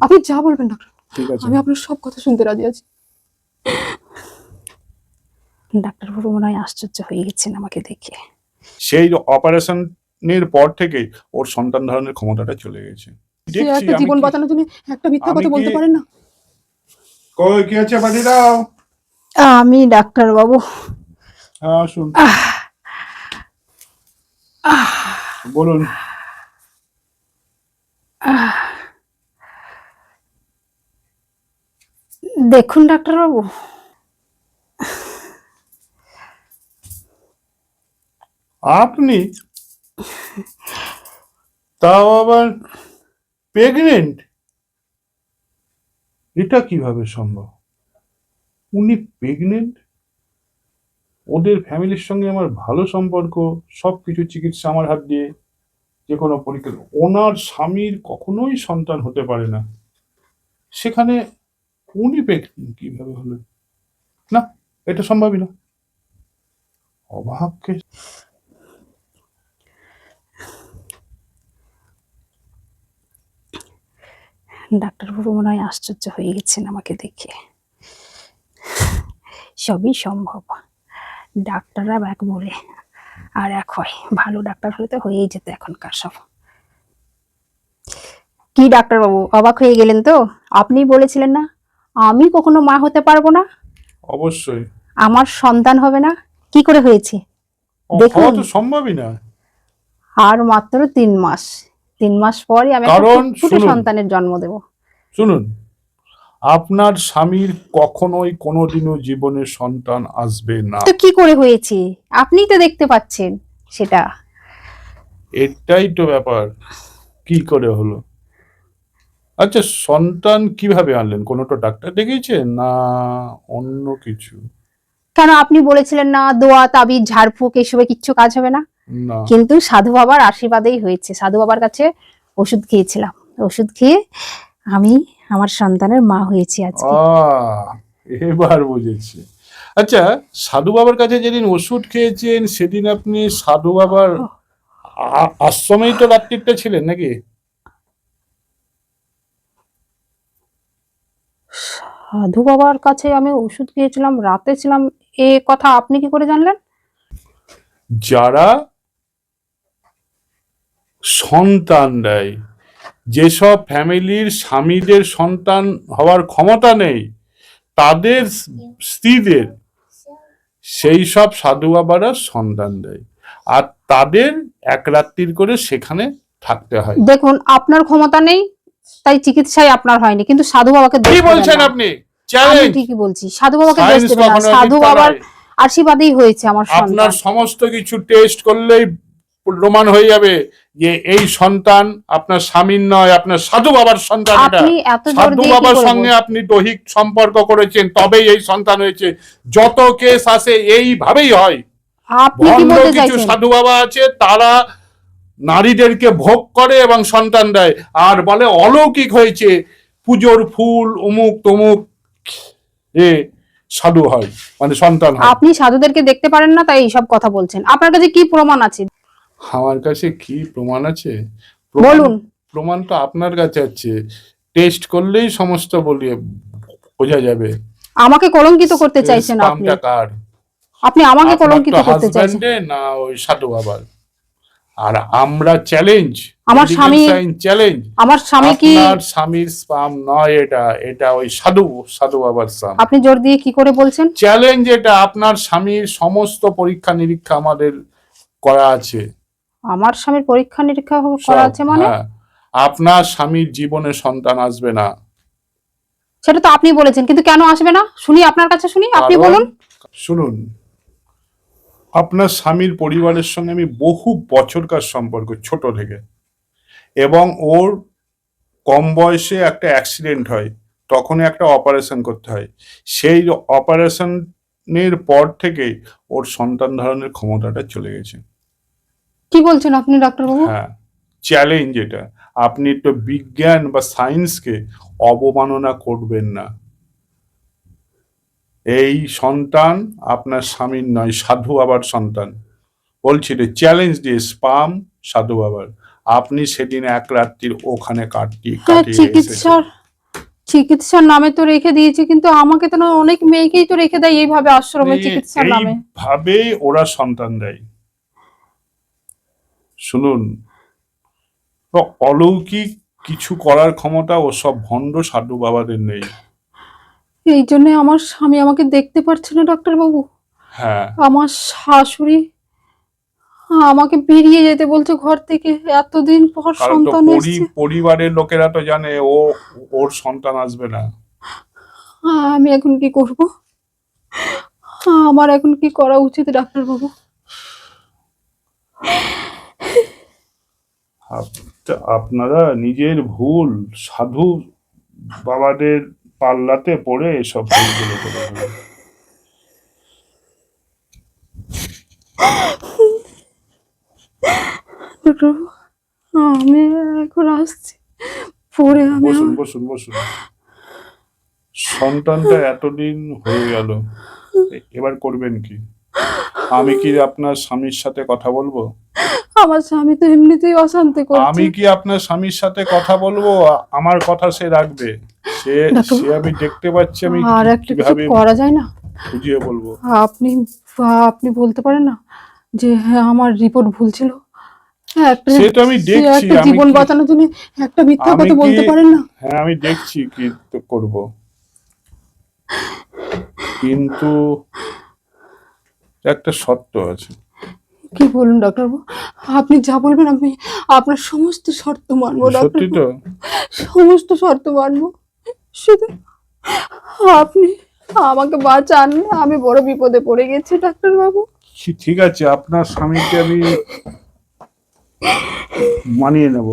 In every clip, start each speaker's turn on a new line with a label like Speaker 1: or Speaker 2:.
Speaker 1: আপনি যা বলবেন ডাক্তার,
Speaker 2: ঠিক আছে।
Speaker 1: আমি আপনার সব কথা শুনতে রাজি আছি। ডাক্তারবাবু মনে হয় আশ্চর্য হয়ে গেছেন আমাকে দেখে।
Speaker 2: সেই অপারেশনের পর থেকেই ওর সন্তান ধারণের ক্ষমতাটা চলে গেছে।
Speaker 1: সে
Speaker 2: দেখছি
Speaker 1: একটা
Speaker 2: আমি
Speaker 1: জীবন
Speaker 2: কি
Speaker 1: বাঁচানোর জন্য একটা মিথ্যা
Speaker 2: আমি
Speaker 1: কথা
Speaker 2: কি
Speaker 1: বলতে পারেন না।
Speaker 2: কই কি আছে পাঠিয়ে দাও।
Speaker 1: আমি ডাক্তারবাবু
Speaker 2: হ্যাঁ আসুন, বলুন।
Speaker 1: দেখুন ডাক্তারবাবু,
Speaker 2: আপনি তাও আবার প্রেগনেন্ট? এটা কিভাবে সম্ভব? উনি প্রেগনেন্ট? ওদের ফ্যামিলির সঙ্গে আমার ভালো সম্পর্ক, সবকিছু চিকিৎসা আমার হাত দিয়ে, যে কোনো পরীক্ষা। ওনার স্বামীর কখনোই সন্তান হতে পারে না, সেখানে উনি প্রেগনেন্ট কিভাবে হলেন? না, এটা সম্ভবই না। অবাককে
Speaker 1: ডাক্তারবাবু মনে হয় আশ্চর্য হয়ে গেছেন আমাকে দেখে। সবই সম্ভব, ডাক্তাররা এক বলে আর এক হয়। ভালো ডাক্তার হলে তো হয়েই যেত এখনকার সব। কি ডাক্তারবাবু অবাক হয়ে গেলেন তো? আপনি বলেছিলেন না আমি কখনো মা হতে পারবো না,
Speaker 2: অবশ্যই
Speaker 1: আমার সন্তান হবে না। কি করে হয়েছে দেখুন।
Speaker 2: হওয়া তো সম্ভবই না।
Speaker 1: আর মাত্র 3 মাস, 3 মাস পরই আমি একটা
Speaker 2: কারণ
Speaker 1: ফুটফুটে
Speaker 2: শুনুন
Speaker 1: সন্তানের জন্ম দেব।
Speaker 2: শুনুন, আপনার স্বামীর কখনোই কোনোদিনও জীবনে সন্তান আসবে না।
Speaker 1: তো কি করে হয়েছে আপনিই তো দেখতে পাচ্ছেন সেটা।
Speaker 2: এটাই তো ব্যাপার, কি করে হলো? আচ্ছা, সন্তান কিভাবে আনলেন? কোনো তো ডাক্তার দেখিয়েছেন না অন্য কিছু?
Speaker 1: কেন আপনি বলেছিলেন না দোয়া তাবিজ ঝাড়ফুঁক এসবে কিচ্ছু কাজ হবে না?
Speaker 2: না।
Speaker 1: কিন্তু সাধু বাবার আশীর্বাদেই হয়েছে। সাধু বাবার কাছে ওষুধ খেয়েছিলাম, ওষুধ খেয়ে আমি আমার সন্তানের মা হয়েছি আজকে।
Speaker 2: এবার বুঝেছি। আচ্ছা, সাধু বাবার কাছে যেদিন ওষুধ খেয়েছেন সেদিন আপনি সাধু বাবার আশ্রমেই তো রাত্রিটা ছিলেন নাকি?
Speaker 1: সাধু বাবার কাছে আমি ওষুধ খেয়েছিলাম, রাতে ছিলাম, এ কথা আপনি কি করে জানলেন?
Speaker 2: যারা সন্তান দেয়, যেসব ফ্যামিলির স্বামীদের সন্তান হওয়ার ক্ষমতা নেই, তাদের স্ত্রীদের সেই সব সাধু বাবারা সন্তান দেয়, আর তাদের এক রাত্রির করে সেখানে থাকতে হয়।
Speaker 1: দেখুন আপনার ক্ষমতা নেই তাই চিকিৎসাই আপনার হয়নি, কিন্তু সাধু বাবাকে
Speaker 2: কি
Speaker 1: দোষ দেবেন
Speaker 2: বলছেন
Speaker 1: না।
Speaker 2: আপনি?
Speaker 1: আমি
Speaker 2: চ্যালেঞ্জ।
Speaker 1: ঠিকই বলছি, সাধু বাবাকে দোষ
Speaker 2: সায়েন্স
Speaker 1: দেবেন না,
Speaker 2: কখনো
Speaker 1: সাধু
Speaker 2: মিথ্যা
Speaker 1: বাবার
Speaker 2: নয়।
Speaker 1: আশীর্বাদেই হয়েছে আমার
Speaker 2: আপনার
Speaker 1: সন্তান।
Speaker 2: সমস্ত কিছু টেস্ট করলেই প্রমাণ হয়ে যাবে যে এই সন্তান আপনার স্বামীর নয়, আপনার সাধু বাবার সন্তান। এটা
Speaker 1: আপনি এত জোর
Speaker 2: সাধু
Speaker 1: দিয়ে কি
Speaker 2: বাবার
Speaker 1: করে
Speaker 2: সঙ্গে আপনি দৈহিক সম্পর্ক করেছেন, তবেই এই সন্তান হয়েছে। যত কেস আসে এইভাবেই হয়।
Speaker 1: আপনি কি
Speaker 2: ভণ্ড
Speaker 1: বলতে
Speaker 2: কিছু
Speaker 1: চাইছেন?
Speaker 2: সাধু বাবা আছে, তারা নারীদেরকে ভোগ করে এবং সন্তান দেয়, আর বলে অলৌকিক হয়েছে, পুজোর ফুল অমুক তমুক এ সাধু হয়, মানে সন্তান হয়।
Speaker 1: আপনি সাধুদেরকে দেখতে পারেন না তাই এইসব কথা বলছেন। আপনার কাছে কি প্রমাণ আছে
Speaker 2: আমার কাছে কি প্রমাণ আছে?
Speaker 1: বলুন।
Speaker 2: প্রমাণ তো আপনার কাছে আছে, টেস্ট করলেই সমস্ত বোঝা যাবে।
Speaker 1: আমাকে কলঙ্কিত করতে চাইছেন আপনি?
Speaker 2: স্পামটা কার?
Speaker 1: আপনি আমাকে
Speaker 2: আপনার
Speaker 1: কলঙ্কিত
Speaker 2: তো
Speaker 1: করতে চাইছেন?
Speaker 2: হাজব্যান্ডে না ওই সাধু বাবার? আর আমরা চ্যালেঞ্জ,
Speaker 1: আমার
Speaker 2: মেডিকেল
Speaker 1: স্বামী,
Speaker 2: সাইন্স চ্যালেঞ্জ।
Speaker 1: আমার স্বামী কি?
Speaker 2: আপনার স্বামীর স্পাম নয় এটা, এটা ওই সাধু সাধু বাবার স্পাম।
Speaker 1: আপনি জোর দিয়ে কি করে বলছেন?
Speaker 2: চ্যালেঞ্জ এটা। আপনার স্বামীর সমস্ত পরীক্ষা নিরীক্ষা আমাদের করা আছে।
Speaker 1: আমার স্বামীর পরীক্ষা নিরীক্ষা করা
Speaker 2: সব,
Speaker 1: আছে মানে?
Speaker 2: হ্যাঁ। আপনার স্বামীর জীবনে সন্তান আসবে না।
Speaker 1: সেটা তো আপনি বলেছেন, কিন্তু কেন আসবে না শুনি, আপনার কাছে শুনি, আপনি
Speaker 2: কারণ
Speaker 1: বলুন।
Speaker 2: শুনুন, আপনার স্বামীর পরিবারের সঙ্গে আমি বহু বছরকার সম্পর্ক, ছোট থেকে। এবং ওর কম বয়সে একটা অ্যাক্সিডেন্ট হয়, তখনই একটা অপারেশন করতে হয়। সেই অপারেশনের পর থেকেই ওর সন্তান ধারণের ক্ষমতাটা চলে গেছে।
Speaker 1: কি বলছেন আপনি ডাক্তারবাবু?
Speaker 2: হ্যাঁ, চ্যালেঞ্জ এটা। আপনি তো বিজ্ঞান বা সায়েন্সকে অবমাননা করবেন না। এই সন্তান আপনার স্বামীর নয়, সাধু বাবার সন্তান। বলছি রে, চ্যালেঞ্জ দিয়ে, স্পাম সাধু বাবার। আপনি সেদিন এক রাত্রির ওখানে কাটিয়ে
Speaker 1: হ্যাঁ,
Speaker 2: এসেছেন।
Speaker 1: চিকিৎসার চিকিৎসার নামে তো রেখে দিয়েছে, কিন্তু আমাকে তো না, অনেক মেয়েকেই তো রেখে দেয় এইভাবে আশ্রমে চিকিৎসার নামে।
Speaker 2: এইভাবেই ওরা সন্তান দেয়। শুনুন, তো অলৌকিক কিছু করার ক্ষমতা ওসব ভণ্ড সাধু বাবাদের নেই।
Speaker 1: এই জন্য আমার স্বামী আমাকে দেখতে পারছে না ডাক্তার বাবু।
Speaker 2: হ্যাঁ,
Speaker 1: আমার শাশুড়ি আমাকে বেরিয়ে যেতে বলছে ঘর থেকে, এতদিন পর
Speaker 2: কারণ তো
Speaker 1: সন্তান এসছে।
Speaker 2: পরিবারের লোকেরা তো জানে ওর সন্তান আসবে না।
Speaker 1: আমি এখন কি করব? আমার এখন কি করা উচিত ডাক্তার বাবু?
Speaker 2: আপনারা নিজের ভুল সাধু বাবাদের পাল্লাতে পড়ে এসব ভুলগুলো করে ফেলেন।
Speaker 1: ডাক্তার বাবু, আমি এখন আসছি, পরে আমি
Speaker 2: বসুন বসুন বসুন। সন্তানটা এতদিন হয়ে গেল, এবার করবেন কি? আমি কি আপনার স্বামীর সাথে কথা বলবো?
Speaker 1: আমার স্বামী তো এমনিতেই অশান্তি করছে।
Speaker 2: আমি কি আপনার স্বামীর সাথে কথা বলবো? আমার কথা সে রাখবে। সে
Speaker 1: ডাক্তার
Speaker 2: সে আমি দেখতে পাচ্ছি, আমি
Speaker 1: আর একটা কিছু
Speaker 2: কিভাবে
Speaker 1: করা যায় না?
Speaker 2: বুঝিয়ে বলবো?
Speaker 1: আপনি আপনি বলতে পারেন না যে হ্যাঁ আমার রিপোর্ট ভুল ছিল? হ্যাঁ,
Speaker 2: সে তো আমি দেখছি।
Speaker 1: একটা
Speaker 2: আমি
Speaker 1: জীবন
Speaker 2: কি
Speaker 1: বাঁচানোর জন্য একটা মিথ্যা
Speaker 2: আমি
Speaker 1: কথা
Speaker 2: কি
Speaker 1: বলতে পারেন না?
Speaker 2: হ্যাঁ, আমি দেখছি কি তো করব, কিন্তু একটা শর্ত আছে।
Speaker 1: কি বলুন ডাক্তারবাবু, আপনি যা বলবেন আমি আপনার সমস্ত শর্ত মানবো
Speaker 2: সত্যি
Speaker 1: ডাক্তারবাবু,
Speaker 2: তো?
Speaker 1: সমস্ত শর্ত মানবো। শুধু আপনি আমাকে বাঁচান, আমি বড় বিপদে পড়ে গেছি ডাক্তারবাবু।
Speaker 2: ঠিক আছে, আপনার স্বামীকে আমি মানিয়ে নেব,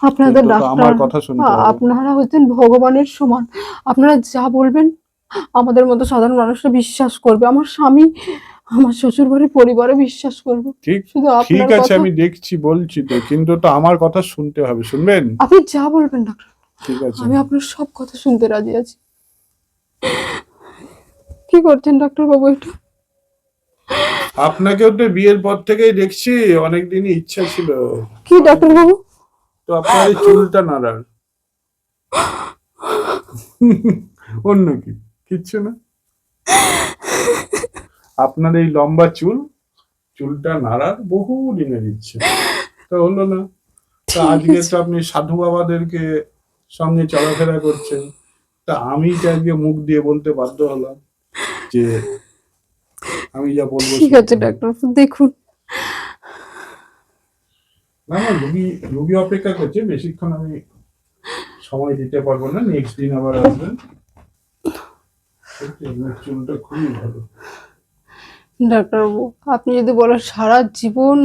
Speaker 1: আপনাদের
Speaker 2: কিন্তু তো
Speaker 1: ডাক্তার,
Speaker 2: আমার কথা শুনতে হবে।
Speaker 1: আপনারা হচ্ছেন ভগবানের সমান। আপনারা যা বলবেন আমাদের মতো সাধারণ মানুষরা বিশ্বাস করবে। আমার স্বামী, আমার শ্বশুর বাড়ির পরিবারে বিশ্বাস করবে।
Speaker 2: ঠিক
Speaker 1: শুধু
Speaker 2: ঠিক
Speaker 1: আপনার
Speaker 2: আছে,
Speaker 1: কথা,
Speaker 2: আমি দেখছি, বলছি তো, কিন্তু তো আমার কথা শুনতে হবে, শুনবেন?
Speaker 1: আপনি যা বলবেন ডাক্তার,
Speaker 2: ঠিক আছে।
Speaker 1: আমি আপনার সব কথা শুনতে রাজি আছি। কি করছেন ডাক্তার বাবু এটা?
Speaker 2: আপনাকেও তো বিয়ের পর থেকেই দেখছি, অনেকদিনই ইচ্ছা ছিল।
Speaker 1: কি ডাক্তার বাবু?
Speaker 2: তো আপনার এই চুলটা নাড়ার। অন্য কি? কিচ্ছু না। আপনার এই লম্বা চুলটা নাড়ার বহু দিনের ইচ্ছে, তা হলো না। তা
Speaker 1: ঠিক
Speaker 2: আজকে
Speaker 1: আছে।
Speaker 2: তো আপনি সাধু বাবাদেরকে সঙ্গে চলাফেরা করছেন, তা আমি তো আজকে মুখ দিয়ে বলতে বাধ্য হলাম যে আমি যা বলবো
Speaker 1: ঠিক
Speaker 2: সেটা
Speaker 1: আছে
Speaker 2: করুন।
Speaker 1: ডাক্তার বাবু, দেখুন।
Speaker 2: না না, রুগী অপেক্ষা করছে, বেশিক্ষণ আমি সময় দিতে পারবো না, নেক্সট দিন আবার আসবেন। সত্যি আপনার চুলটা খুবই ভালো।
Speaker 1: ডাক্তার বাবু, আপনি যদি বলেন সারা জীবন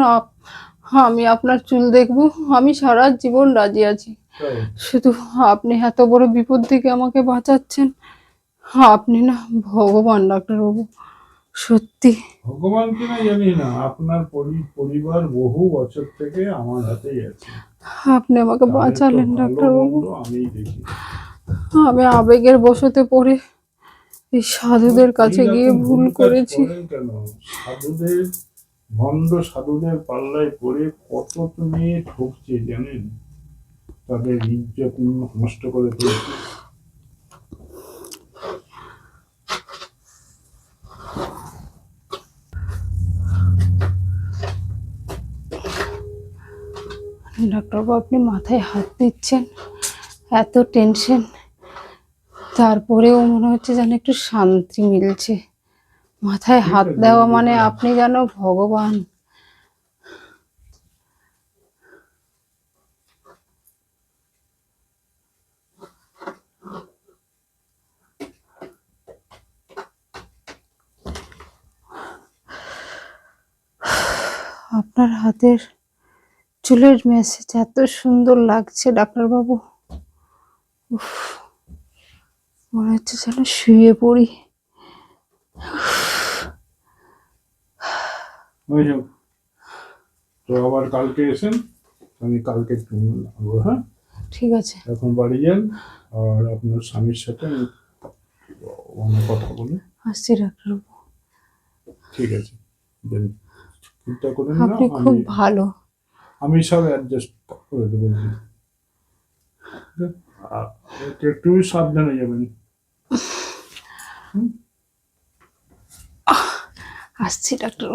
Speaker 1: আমি আপনার চুল দেখবো, আমি সারা জীবন রাজি আছি।
Speaker 2: তাই?
Speaker 1: শুধু আপনি এত বড় বিপদ থেকে আমাকে বাঁচাচ্ছেন, আপনি না ভগবান ডাক্তারবাবু, সত্যি।
Speaker 2: ভগবান কিনা জানি না, আপনার পরিবার বহু বছর থেকে আমার হাতেই আছে।
Speaker 1: আপনি আমাকে
Speaker 2: তাদের তো
Speaker 1: বাঁচালেন
Speaker 2: ভালো
Speaker 1: ডাক্তারবাবু।
Speaker 2: মন্দ আমিই দেখি।
Speaker 1: আমি আবেগের বশতে পড়ে এই সাধুদের কাছে গিয়ে
Speaker 2: এইরকম
Speaker 1: ভুল
Speaker 2: ভুল কাজ
Speaker 1: করেছি।
Speaker 2: করেন কেন? ভণ্ড সাধুদের পাল্লায় পড়ে কত তুমি ঠকছে জানেন? তাদের ইজ্জত নষ্ট করে তুলছে।
Speaker 1: ডাক্তারবাবু, আপনি মাথায় হাত দিচ্ছেন, এত টেনশন, তারপরেও মনে হচ্ছে যেন একটু শান্তি মিলছে। মাথায়
Speaker 2: ঠিক
Speaker 1: হাত
Speaker 2: আছে,
Speaker 1: দেওয়া
Speaker 2: আমি
Speaker 1: মানে
Speaker 2: দেখলাম।
Speaker 1: আপনি যেন ভগবান। আপনার হাতের চুলের মেসেজ এত সুন্দর লাগছে ডাক্তারবাবু, উফ, মনে হচ্ছে যেন শুয়ে পড়ি।
Speaker 2: ওই যে, তো আবার কালকে এসেন, আমি কালকে আসবো, হ্যাঁ?
Speaker 1: ঠিক আছে।
Speaker 2: এখন বাড়ি যান, আর আপনার স্বামীর সাথে আমি অনেক কথা বলি।
Speaker 1: আসছি ডাক্তারবাবু।
Speaker 2: ঠিক আছে, দেন, চিন্তা করেন না,
Speaker 1: আপনি খুব ভালো।
Speaker 2: আমি সব অ্যাডজাস্ট করে দেবো। একটু সাবধানে যাবেন।
Speaker 1: আসছি ডাক্তার।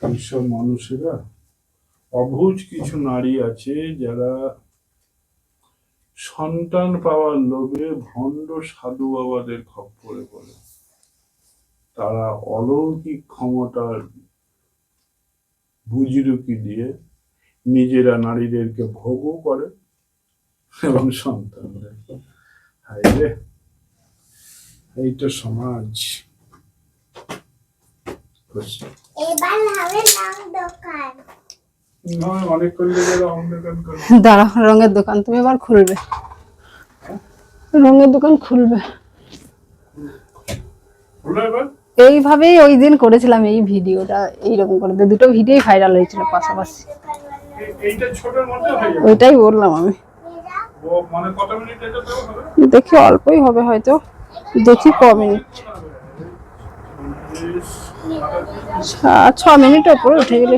Speaker 2: এইসব মানুষেরা, অবুঝ কিছু নারী আছে যারা সন্তান পাওয়ার লোভে ভণ্ড সাধু বাবাদের খপ্পরে পড়ে। তারা অলৌকিক ক্ষমতার বুজরুকি দিয়ে নিজেরা নারীদেরকে ভোগও করে এবং সন্তান দেয়। হায় রে, এইটা সমাজ।
Speaker 3: এবার হবে রং দোকান।
Speaker 2: নয়, অনেক করলে যারা অন্ধকার করে।
Speaker 1: দাঁড়া, রঙের দোকান তুমি এবার খুলবে? রঙের দোকান খুলবে?
Speaker 2: হলো এবার?
Speaker 1: এইভাবেই ওই দিন করেছিলাম এই ভিডিওটা, এইরকম করে দুটো ভিডিওই ভাইরাল হয়েছিল পাশাপাশি।
Speaker 2: এইটা ছোটর মধ্যে হয়ে যাবে।
Speaker 1: ওইটাই বললাম আমি।
Speaker 2: ও মানে কত মিনিট এটা দেওয়া হবে?
Speaker 1: দেখি অল্পই হবে হয়তো, দেখি ক মিনিট। 6 মিনিট উপরে উঠে গেলে